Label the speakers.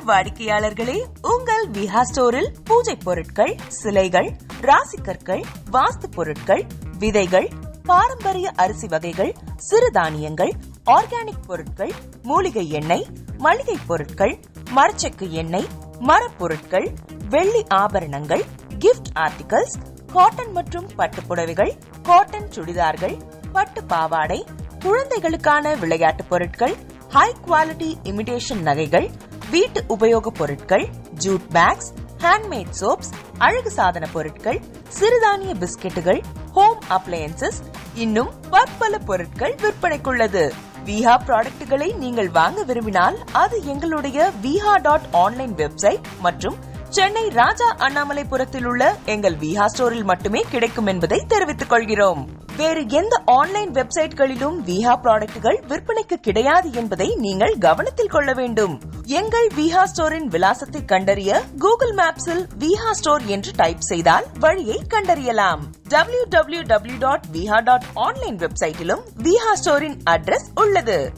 Speaker 1: வாடிக்கையாளர்களே, உங்கள் விஹா ஸ்டோரில் பூஜை பொருட்கள், சிலைகள், ராசிக்கற்கள், வாஸ்து பொருட்கள், விதைகள், பாரம்பரிய அரிசி வகைகள், சிறுதானியங்கள், ஆர்கானிக் பொருட்கள், மூலிகை எண்ணெய், மளிகை பொருட்கள், மரச்செக்கு எண்ணெய், மரப்பொருட்கள், வெள்ளி ஆபரணங்கள், கிஃப்ட் ஆர்டிகல்ஸ், காட்டன் மற்றும் பட்டு புடவைகள், காட்டன் சுடிதார்கள், பட்டு பாவாடை, குழந்தைகளுக்கான விளையாட்டு பொருட்கள், ஹை குவாலிட்டி இமிடேஷன் நகைகள், வீட்டு உபயோக பொருட்கள், ஜூட் பேக்ஸ், ஹேண்ட்மேட் சோப்ஸ், அழகு சாதன பொருட்கள், சிறுதானிய பிஸ்கெட்டுகள், ஹோம் அப்ளையன்சஸ், இன்னும் பற்பல பொருட்கள் விற்பனைக்குள்ளது. விஹா ப்ராடக்ட்களை நீங்கள் வாங்க விரும்பினால் அது எங்களுடைய viha.online வெப்சைட் மற்றும் சென்னை ராஜா அண்ணாமலைபுரத்தில் உள்ள எங்கள் விஹா ஸ்டோரில் மட்டுமே கிடைக்கும் என்பதை தெரிவித்துக் கொள்கிறோம். வேறு எந்த ஆன்லைன் வெப்சைட்களிலும் விஹா ப்ராடக்ட்கள் விற்பனைக்கு கிடையாது என்பதை நீங்கள் கவனத்தில் கொள்ள வேண்டும். எங்கள் விஹா ஸ்டோரின் விலாசத்தை கண்டறிய கூகுள் மேப்ஸில் விஹா ஸ்டோர் என்று டைப் செய்தால் வழியை கண்டறியலாம். www.viha.online வெப்சைட்டிலும் விஹா ஸ்டோரின் அட்ரஸ் உள்ளது.